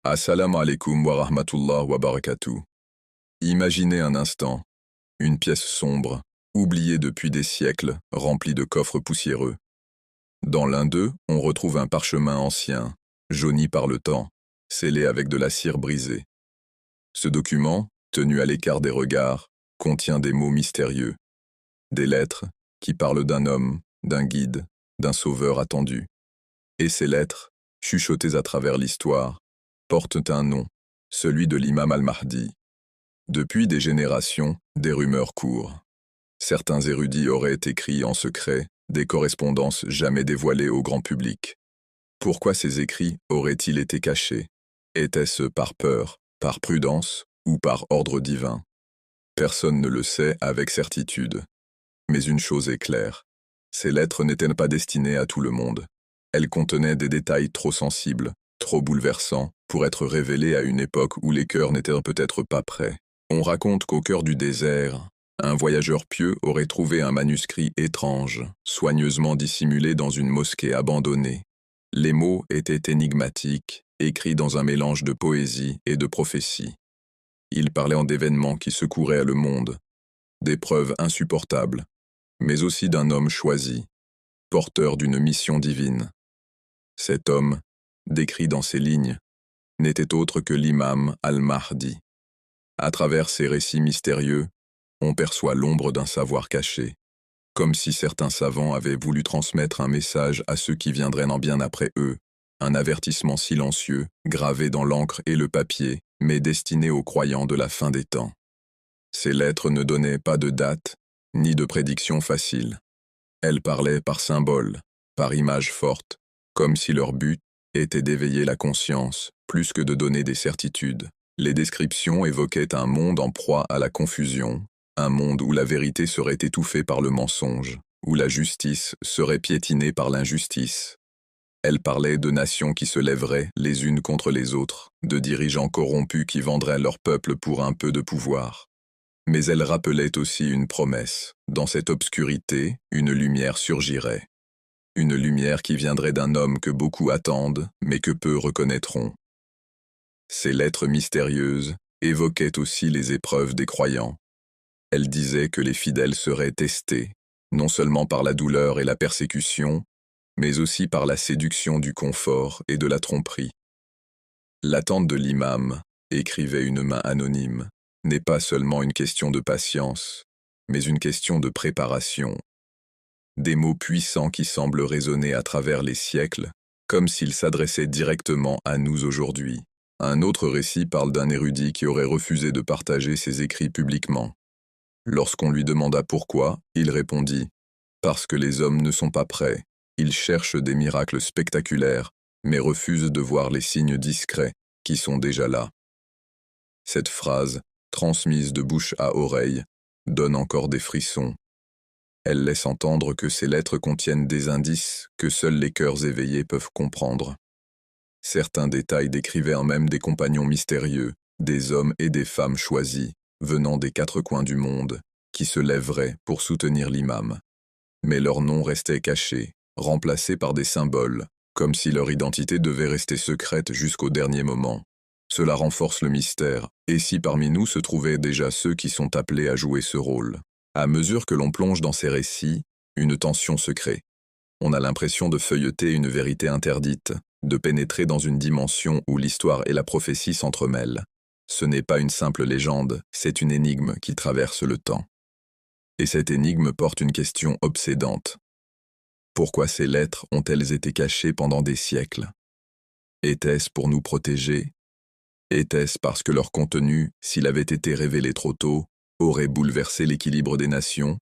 Assalamu alaikum wa rahmatullah wa barakatuh. Imaginez un instant, une pièce sombre, oubliée depuis des siècles, remplie de coffres poussiéreux. Dans l'un d'eux, on retrouve un parchemin ancien, jauni par le temps, scellé avec de la cire brisée. Ce document, tenu à l'écart des regards, contient des mots mystérieux, des lettres qui parlent d'un homme, d'un guide, d'un sauveur attendu. Et ces lettres, chuchotées à travers l'histoire, portent un nom, celui de l'imam al-Mahdi. Depuis des générations, des rumeurs courent. Certains érudits auraient écrit en secret des correspondances jamais dévoilées au grand public. Pourquoi ces écrits auraient-ils été cachés? Était-ce par peur, par prudence ou par ordre divin? Personne ne le sait avec certitude. Mais une chose est claire, ces lettres n'étaient pas destinées à tout le monde. Elles contenaient des détails trop sensibles, trop bouleversants, pour être révélés à une époque où les cœurs n'étaient peut-être pas prêts. On raconte qu'au cœur du désert, un voyageur pieux aurait trouvé un manuscrit étrange, soigneusement dissimulé dans une mosquée abandonnée. Les mots étaient énigmatiques, écrits dans un mélange de poésie et de prophétie. Ils parlaient d'événements qui secouraient le monde, d'épreuves insupportables, mais aussi d'un homme choisi, porteur d'une mission divine. Cet homme, décrit dans ces lignes, n'était autre que l'imam al-Mahdi. À travers ces récits mystérieux, on perçoit l'ombre d'un savoir caché, comme si certains savants avaient voulu transmettre un message à ceux qui viendraient en bien après eux, un avertissement silencieux, gravé dans l'encre et le papier, mais destiné aux croyants de la fin des temps. Ces lettres ne donnaient pas de date, ni de prédiction facile. Elles parlaient par symboles, par images fortes, comme si leur but était d'éveiller la conscience, plus que de donner des certitudes. Les descriptions évoquaient un monde en proie à la confusion, un monde où la vérité serait étouffée par le mensonge, où la justice serait piétinée par l'injustice. Elles parlaient de nations qui se lèveraient les unes contre les autres, de dirigeants corrompus qui vendraient leur peuple pour un peu de pouvoir. Mais elles rappelaient aussi une promesse. Dans cette obscurité, une lumière surgirait. Une lumière qui viendrait d'un homme que beaucoup attendent, mais que peu reconnaîtront. Ces lettres mystérieuses évoquaient aussi les épreuves des croyants. Elles disaient que les fidèles seraient testés, non seulement par la douleur et la persécution, mais aussi par la séduction du confort et de la tromperie. L'attente de l'imam, écrivait une main anonyme, n'est pas seulement une question de patience, mais une question de préparation. Des mots puissants qui semblent résonner à travers les siècles, comme s'ils s'adressaient directement à nous aujourd'hui. Un autre récit parle d'un érudit qui aurait refusé de partager ses écrits publiquement. Lorsqu'on lui demanda pourquoi, il répondit « Parce que les hommes ne sont pas prêts, ils cherchent des miracles spectaculaires, mais refusent de voir les signes discrets qui sont déjà là. » Cette phrase, transmise de bouche à oreille, donne encore des frissons. Elle laisse entendre que ces lettres contiennent des indices que seuls les cœurs éveillés peuvent comprendre. Certains détails décrivaient même des compagnons mystérieux, des hommes et des femmes choisis, venant des quatre coins du monde, qui se lèveraient pour soutenir l'imam. Mais leurs noms restaient cachés, remplacés par des symboles, comme si leur identité devait rester secrète jusqu'au dernier moment. Cela renforce le mystère, et si parmi nous se trouvaient déjà ceux qui sont appelés à jouer ce rôle. À mesure que l'on plonge dans ces récits, une tension se crée. On a l'impression de feuilleter une vérité interdite, de pénétrer dans une dimension où l'histoire et la prophétie s'entremêlent. Ce n'est pas une simple légende, c'est une énigme qui traverse le temps. Et cette énigme porte une question obsédante. Pourquoi ces lettres ont-elles été cachées pendant des siècles? Était-ce pour nous protéger? Était-ce parce que leur contenu, s'il avait été révélé trop tôt, aurait bouleversé l'équilibre des nations?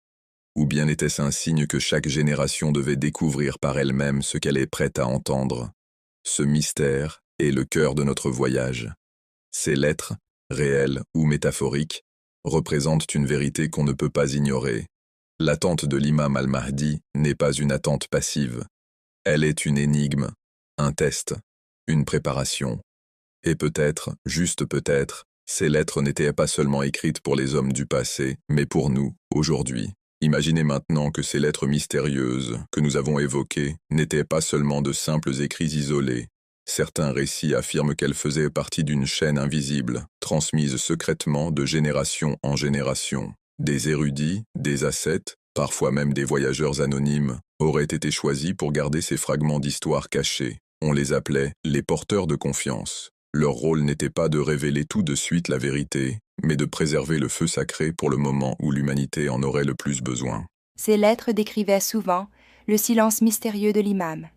Ou bien était-ce un signe que chaque génération devait découvrir par elle-même ce qu'elle est prête à entendre? Ce mystère est le cœur de notre voyage. Ces lettres, réelles ou métaphoriques, représentent une vérité qu'on ne peut pas ignorer. L'attente de l'imam al-Mahdi n'est pas une attente passive. Elle est une énigme, un test, une préparation. Et peut-être, juste peut-être, ces lettres n'étaient pas seulement écrites pour les hommes du passé, mais pour nous, aujourd'hui. Imaginez maintenant que ces lettres mystérieuses que nous avons évoquées n'étaient pas seulement de simples écrits isolés. Certains récits affirment qu'elle faisait partie d'une chaîne invisible, transmise secrètement de génération en génération. Des érudits, des ascètes, parfois même des voyageurs anonymes, auraient été choisis pour garder ces fragments d'histoire cachés. On les appelait les porteurs de confiance. Leur rôle n'était pas de révéler tout de suite la vérité, mais de préserver le feu sacré pour le moment où l'humanité en aurait le plus besoin. Ces lettres décrivaient souvent le silence mystérieux de l'imam.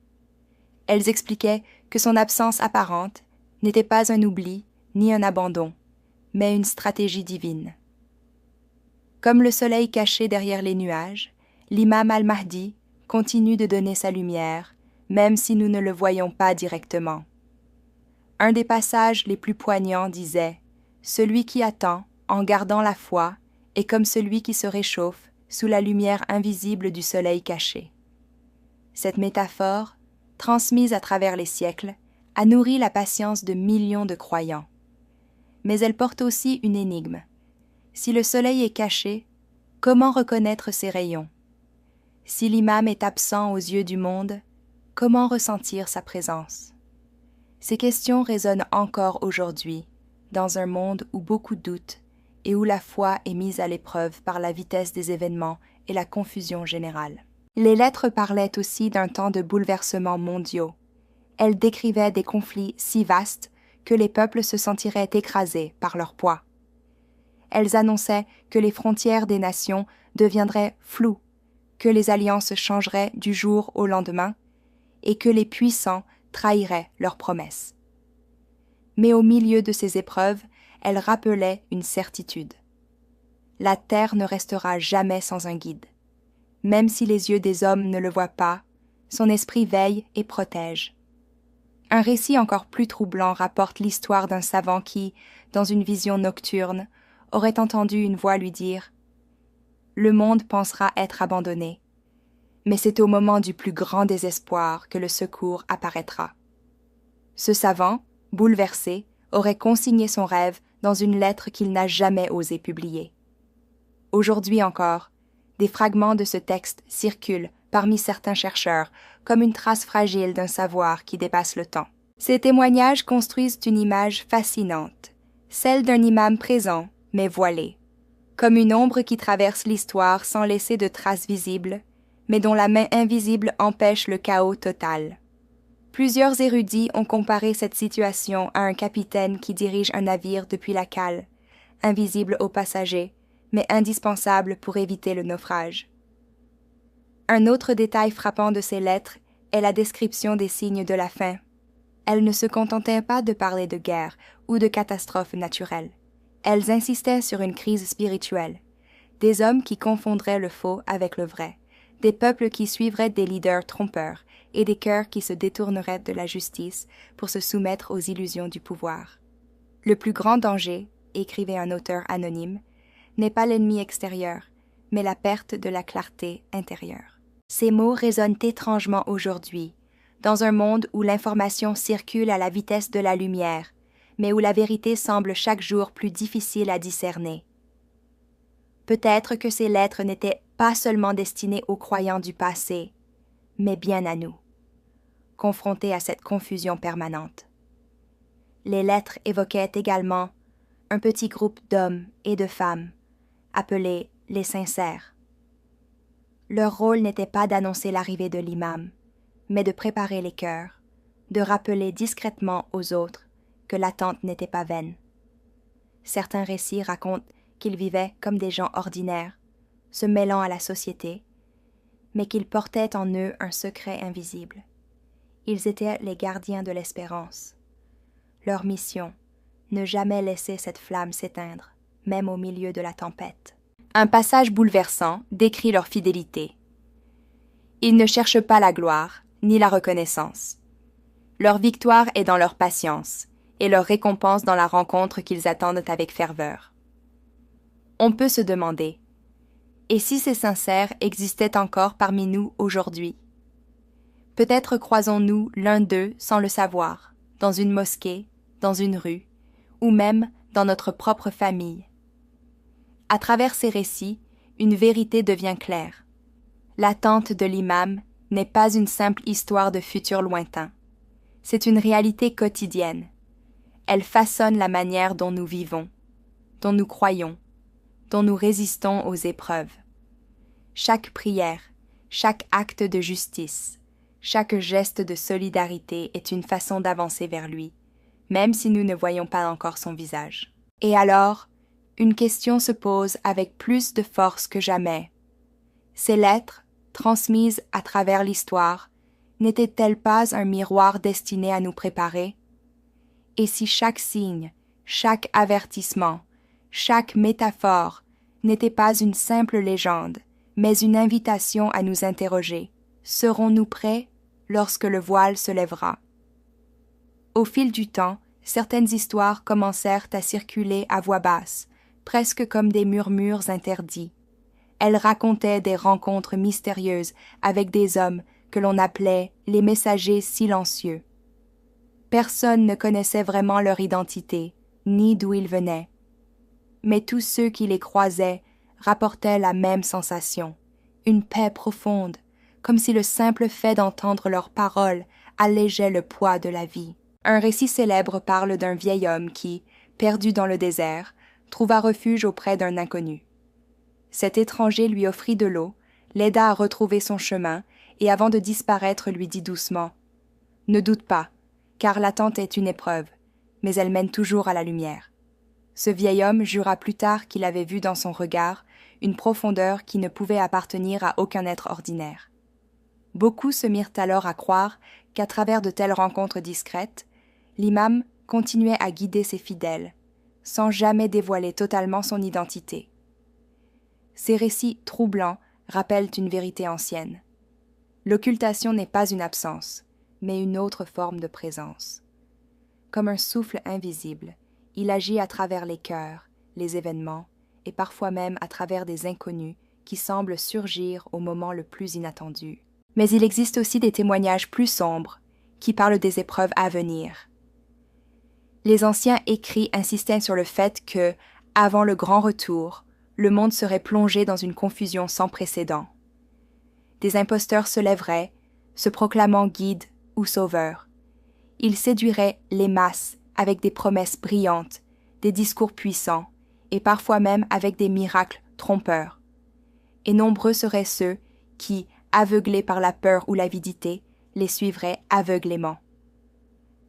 Elles expliquaient que son absence apparente n'était pas un oubli ni un abandon, mais une stratégie divine. Comme le soleil caché derrière les nuages, l'imam al-Mahdi continue de donner sa lumière, même si nous ne le voyons pas directement. Un des passages les plus poignants disait « Celui qui attend, en gardant la foi, est comme celui qui se réchauffe sous la lumière invisible du soleil caché. » Cette métaphore, transmise à travers les siècles, a nourri la patience de millions de croyants. Mais elle porte aussi une énigme. Si le soleil est caché, comment reconnaître ses rayons? Si l'imam est absent aux yeux du monde, comment ressentir sa présence? Ces questions résonnent encore aujourd'hui, dans un monde où beaucoup doutent et où la foi est mise à l'épreuve par la vitesse des événements et la confusion générale. Les lettres parlaient aussi d'un temps de bouleversements mondiaux. Elles décrivaient des conflits si vastes que les peuples se sentiraient écrasés par leur poids. Elles annonçaient que les frontières des nations deviendraient floues, que les alliances changeraient du jour au lendemain et que les puissants trahiraient leurs promesses. Mais au milieu de ces épreuves, elles rappelaient une certitude. La terre ne restera jamais sans un guide. Même si les yeux des hommes ne le voient pas, son esprit veille et protège. Un récit encore plus troublant rapporte l'histoire d'un savant qui, dans une vision nocturne, aurait entendu une voix lui dire « Le monde pensera être abandonné, mais c'est au moment du plus grand désespoir que le secours apparaîtra. » Ce savant, bouleversé, aurait consigné son rêve dans une lettre qu'il n'a jamais osé publier. Aujourd'hui encore, des fragments de ce texte circulent parmi certains chercheurs comme une trace fragile d'un savoir qui dépasse le temps. Ces témoignages construisent une image fascinante, celle d'un imam présent, mais voilé, comme une ombre qui traverse l'histoire sans laisser de traces visibles, mais dont la main invisible empêche le chaos total. Plusieurs érudits ont comparé cette situation à un capitaine qui dirige un navire depuis la cale, invisible aux passagers, mais indispensable pour éviter le naufrage. Un autre détail frappant de ces lettres est la description des signes de la fin. Elles ne se contentaient pas de parler de guerre ou de catastrophes naturelles. Elles insistaient sur une crise spirituelle, des hommes qui confondraient le faux avec le vrai, des peuples qui suivraient des leaders trompeurs et des cœurs qui se détourneraient de la justice pour se soumettre aux illusions du pouvoir. Le plus grand danger, écrivait un auteur anonyme, n'est pas l'ennemi extérieur, mais la perte de la clarté intérieure. Ces mots résonnent étrangement aujourd'hui, dans un monde où l'information circule à la vitesse de la lumière, mais où la vérité semble chaque jour plus difficile à discerner. Peut-être que ces lettres n'étaient pas seulement destinées aux croyants du passé, mais bien à nous, confrontés à cette confusion permanente. Les lettres évoquaient également un petit groupe d'hommes et de femmes, appelés les sincères. Leur rôle n'était pas d'annoncer l'arrivée de l'imam, mais de préparer les cœurs, de rappeler discrètement aux autres que l'attente n'était pas vaine. Certains récits racontent qu'ils vivaient comme des gens ordinaires, se mêlant à la société, mais qu'ils portaient en eux un secret invisible. Ils étaient les gardiens de l'espérance. Leur mission, ne jamais laisser cette flamme s'éteindre, même au milieu de la tempête. Un passage bouleversant décrit leur fidélité. Ils ne cherchent pas la gloire, ni la reconnaissance. Leur victoire est dans leur patience, et leur récompense dans la rencontre qu'ils attendent avec ferveur. On peut se demander, et si ces sincères existaient encore parmi nous aujourd'hui? Peut-être croisons-nous l'un d'eux sans le savoir, dans une mosquée, dans une rue, ou même dans notre propre famille. À travers ces récits, une vérité devient claire. L'attente de l'imam n'est pas une simple histoire de futur lointain, C'est une réalité quotidienne. Elle façonne la manière dont nous vivons, dont nous croyons, dont nous résistons aux épreuves. Chaque prière, chaque acte de justice, chaque geste de solidarité est une façon d'avancer vers lui, même si nous ne voyons pas encore son visage. Et alors, une question se pose avec plus de force que jamais. Ces lettres, transmises à travers l'histoire, n'étaient-elles pas un miroir destiné à nous préparer? Et si chaque signe, chaque avertissement, chaque métaphore n'était pas une simple légende, mais une invitation à nous interroger, serons-nous prêts lorsque le voile se lèvera? Au fil du temps, certaines histoires commencèrent à circuler à voix basse, presque comme des murmures interdits. Elles racontaient des rencontres mystérieuses avec des hommes que l'on appelait les messagers silencieux. Personne ne connaissait vraiment leur identité, ni d'où ils venaient. Mais tous ceux qui les croisaient rapportaient la même sensation, une paix profonde, comme si le simple fait d'entendre leurs paroles allégeait le poids de la vie. Un récit célèbre parle d'un vieil homme qui, perdu dans le désert, trouva refuge auprès d'un inconnu. Cet étranger lui offrit de l'eau, l'aida à retrouver son chemin et avant de disparaître lui dit doucement « Ne doute pas, car l'attente est une épreuve, mais elle mène toujours à la lumière. » Ce vieil homme jura plus tard qu'il avait vu dans son regard une profondeur qui ne pouvait appartenir à aucun être ordinaire. Beaucoup se mirent alors à croire qu'à travers de telles rencontres discrètes, l'imam continuait à guider ses fidèles, sans jamais dévoiler totalement son identité. Ces récits troublants rappellent une vérité ancienne. L'occultation n'est pas une absence, mais une autre forme de présence. Comme un souffle invisible, il agit à travers les cœurs, les événements, et parfois même à travers des inconnus qui semblent surgir au moment le plus inattendu. Mais il existe aussi des témoignages plus sombres, qui parlent des épreuves à venir. Les anciens écrits insistaient sur le fait que, avant le grand retour, le monde serait plongé dans une confusion sans précédent. Des imposteurs se lèveraient, se proclamant guides ou sauveurs. Ils séduiraient les masses avec des promesses brillantes, des discours puissants, et parfois même avec des miracles trompeurs. Et nombreux seraient ceux qui, aveuglés par la peur ou l'avidité, les suivraient aveuglément.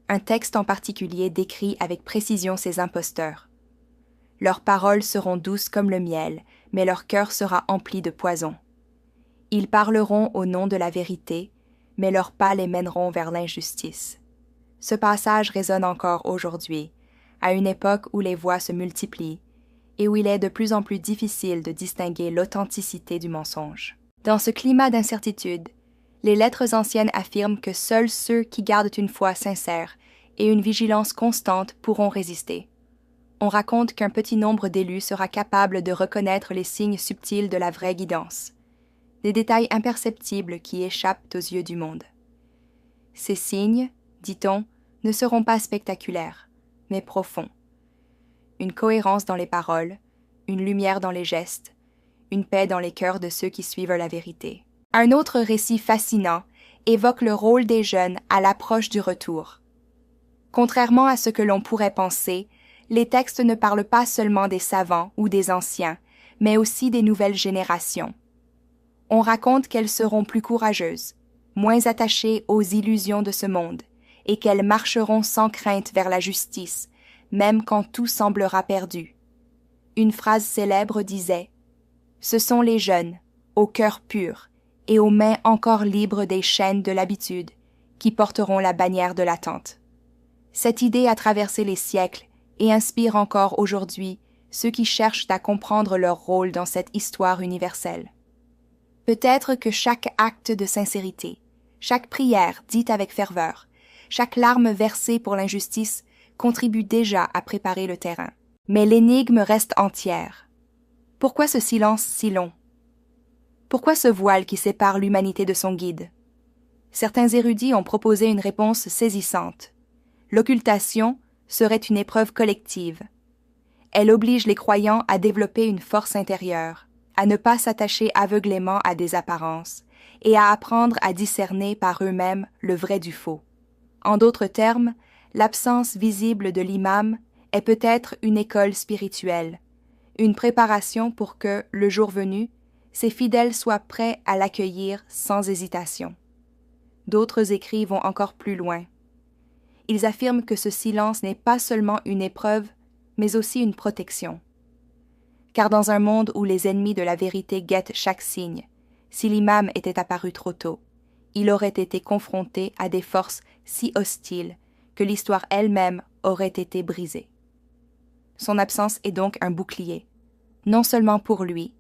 Un texte en particulier décrit avec précision ces imposteurs. Leurs paroles seront douces comme le miel, mais leur cœur sera empli de poison. Ils parleront au nom de la vérité, mais leurs pas les mèneront vers l'injustice. Ce passage résonne encore aujourd'hui, à une époque où les voix se multiplient et où il est de plus en plus difficile de distinguer l'authenticité du mensonge. Dans ce climat d'incertitude, les lettres anciennes affirment que seuls ceux qui gardent une foi sincère et une vigilance constante pourront résister. On raconte qu'un petit nombre d'élus sera capable de reconnaître les signes subtils de la vraie guidance, des détails imperceptibles qui échappent aux yeux du monde. Ces signes, dit-on, ne seront pas spectaculaires, mais profonds. Une cohérence dans les paroles, une lumière dans les gestes, une paix dans les cœurs de ceux qui suivent la vérité. Un autre récit fascinant évoque le rôle des jeunes à l'approche du retour. Contrairement à ce que l'on pourrait penser, les textes ne parlent pas seulement des savants ou des anciens, mais aussi des nouvelles générations. On raconte qu'elles seront plus courageuses, moins attachées aux illusions de ce monde, et qu'elles marcheront sans crainte vers la justice, même quand tout semblera perdu. Une phrase célèbre disait « Ce sont les jeunes, au cœur pur, et aux mains encore libres des chaînes de l'habitude, qui porteront la bannière de l'attente. » Cette idée a traversé les siècles et inspire encore aujourd'hui ceux qui cherchent à comprendre leur rôle dans cette histoire universelle. Peut-être que chaque acte de sincérité, chaque prière dite avec ferveur, chaque larme versée pour l'injustice contribue déjà à préparer le terrain. Mais l'énigme reste entière. Pourquoi ce silence si long? Pourquoi ce voile qui sépare l'humanité de son guide? Certains érudits ont proposé une réponse saisissante. L'occultation serait une épreuve collective. Elle oblige les croyants à développer une force intérieure, à ne pas s'attacher aveuglément à des apparences et à apprendre à discerner par eux-mêmes le vrai du faux. En d'autres termes, l'absence visible de l'imam est peut-être une école spirituelle, une préparation pour que, le jour venu, ses fidèles soient prêts à l'accueillir sans hésitation. D'autres écrits vont encore plus loin. Ils affirment que ce silence n'est pas seulement une épreuve, mais aussi une protection. Car dans un monde où les ennemis de la vérité guettent chaque signe, si l'imam était apparu trop tôt, il aurait été confronté à des forces si hostiles que l'histoire elle-même aurait été brisée. Son absence est donc un bouclier, non seulement pour lui,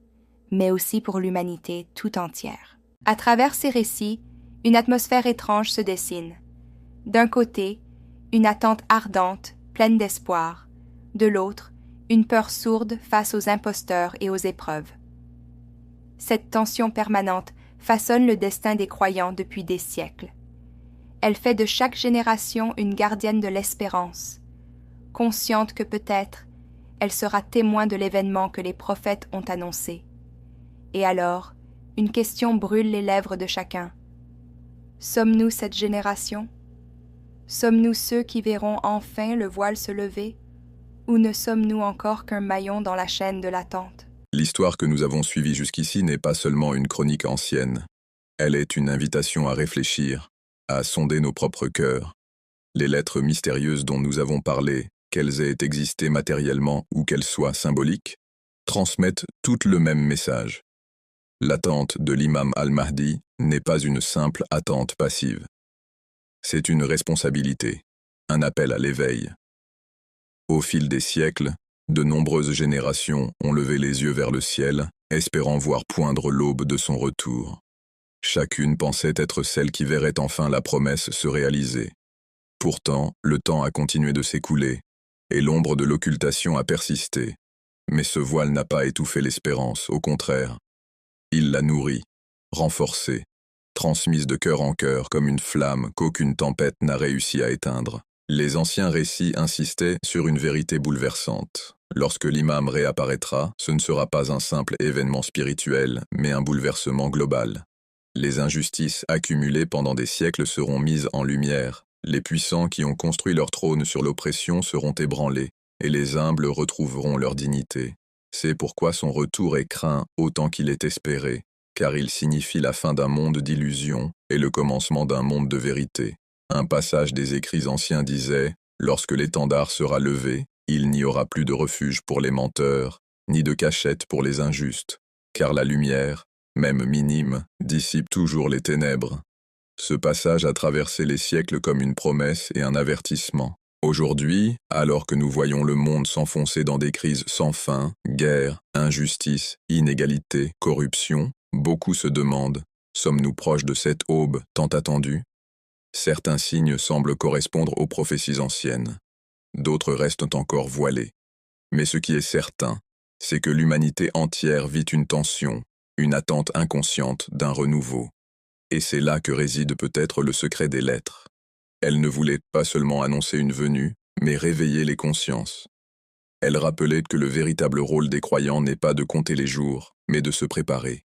mais aussi pour l'humanité tout entière. À travers ces récits, une atmosphère étrange se dessine. D'un côté, une attente ardente, pleine d'espoir. De l'autre, une peur sourde face aux imposteurs et aux épreuves. Cette tension permanente façonne le destin des croyants depuis des siècles. Elle fait de chaque génération une gardienne de l'espérance, consciente que peut-être elle sera témoin de l'événement que les prophètes ont annoncé. Et alors, une question brûle les lèvres de chacun. Sommes-nous cette génération? Sommes-nous ceux qui verront enfin le voile se lever? Ou ne sommes-nous encore qu'un maillon dans la chaîne de l'attente? L'histoire que nous avons suivie jusqu'ici n'est pas seulement une chronique ancienne. Elle est une invitation à réfléchir, à sonder nos propres cœurs. Les lettres mystérieuses dont nous avons parlé, qu'elles aient existé matériellement ou qu'elles soient symboliques, transmettent toutes le même message. L'attente de l'imam al-Mahdi n'est pas une simple attente passive. C'est une responsabilité, un appel à l'éveil. Au fil des siècles, de nombreuses générations ont levé les yeux vers le ciel, espérant voir poindre l'aube de son retour. Chacune pensait être celle qui verrait enfin la promesse se réaliser. Pourtant, le temps a continué de s'écouler, et l'ombre de l'occultation a persisté. Mais ce voile n'a pas étouffé l'espérance, au contraire. Il l'a nourrie, renforcée, transmise de cœur en cœur comme une flamme qu'aucune tempête n'a réussi à éteindre. Les anciens récits insistaient sur une vérité bouleversante. Lorsque l'imam réapparaîtra, ce ne sera pas un simple événement spirituel, mais un bouleversement global. Les injustices accumulées pendant des siècles seront mises en lumière, les puissants qui ont construit leur trône sur l'oppression seront ébranlés, et les humbles retrouveront leur dignité. C'est pourquoi son retour est craint autant qu'il est espéré, car il signifie la fin d'un monde d'illusions et le commencement d'un monde de vérité. Un passage des écrits anciens disait « Lorsque l'étendard sera levé, il n'y aura plus de refuge pour les menteurs, ni de cachette pour les injustes, car la lumière, même minime, dissipe toujours les ténèbres. » Ce passage a traversé les siècles comme une promesse et un avertissement. Aujourd'hui, alors que nous voyons le monde s'enfoncer dans des crises sans fin, guerre, injustice, inégalité, corruption, beaucoup se demandent, sommes-nous proches de cette aube tant attendue? Certains signes semblent correspondre aux prophéties anciennes. D'autres restent encore voilés. Mais ce qui est certain, c'est que l'humanité entière vit une tension, une attente inconsciente d'un renouveau. Et c'est là que réside peut-être le secret des lettres. Elles ne voulaient pas seulement annoncer une venue, mais réveiller les consciences. Elles rappelaient que le véritable rôle des croyants n'est pas de compter les jours, mais de se préparer.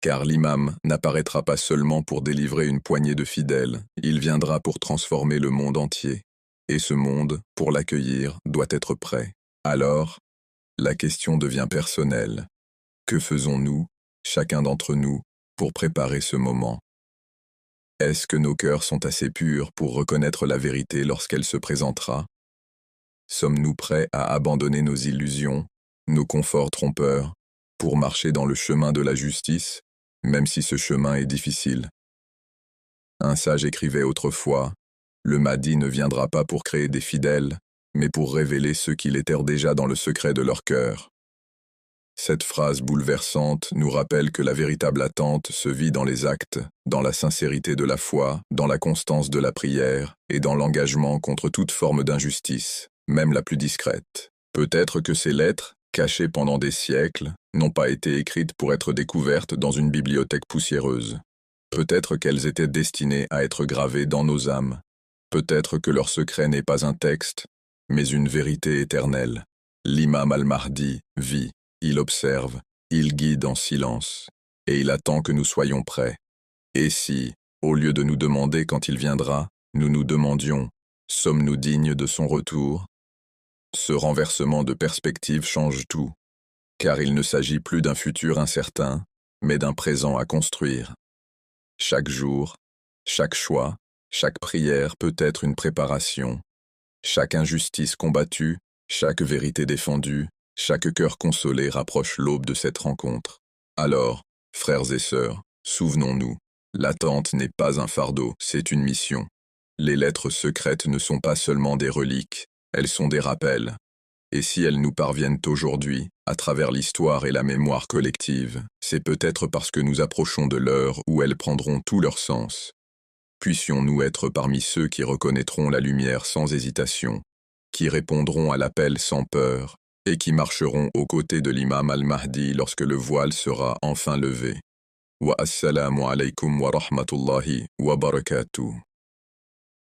Car l'imam n'apparaîtra pas seulement pour délivrer une poignée de fidèles, il viendra pour transformer le monde entier. Et ce monde, pour l'accueillir, doit être prêt. Alors, la question devient personnelle. Que faisons-nous, chacun d'entre nous, pour préparer ce moment? Est-ce que nos cœurs sont assez purs pour reconnaître la vérité lorsqu'elle se présentera? Sommes-nous prêts à abandonner nos illusions, nos conforts trompeurs, pour marcher dans le chemin de la justice, même si ce chemin est difficile? Un sage écrivait autrefois, « Le Mahdi ne viendra pas pour créer des fidèles, mais pour révéler ceux qui l'étaient déjà dans le secret de leur cœur. » Cette phrase bouleversante nous rappelle que la véritable attente se vit dans les actes, dans la sincérité de la foi, dans la constance de la prière et dans l'engagement contre toute forme d'injustice, même la plus discrète. Peut-être que ces lettres, cachées pendant des siècles, n'ont pas été écrites pour être découvertes dans une bibliothèque poussiéreuse. Peut-être qu'elles étaient destinées à être gravées dans nos âmes. Peut-être que leur secret n'est pas un texte, mais une vérité éternelle. L'imam al-Mahdi vit. Il observe, il guide en silence, et il attend que nous soyons prêts. Et si, au lieu de nous demander quand il viendra, Nous nous demandions, sommes-nous dignes de son retour? Ce renversement de perspective change tout, car il ne s'agit plus d'un futur incertain, mais d'un présent à construire. Chaque jour, chaque choix, chaque prière peut être une préparation. Chaque injustice combattue, chaque vérité défendue, chaque cœur consolé rapproche l'aube de cette rencontre. Alors, frères et sœurs, souvenons-nous, l'attente n'est pas un fardeau, c'est une mission. Les lettres secrètes ne sont pas seulement des reliques, elles sont des rappels. Et si elles nous parviennent aujourd'hui, à travers l'histoire et la mémoire collective, c'est peut-être parce que nous approchons de l'heure où elles prendront tout leur sens. Puissions-nous être parmi ceux qui reconnaîtront la lumière sans hésitation, qui répondront à l'appel sans peur, et qui marcheront aux côtés de l'imam al-Mahdi lorsque le voile sera enfin levé. Wa assalamu alaykum wa rahmatullahi wa barakatuh.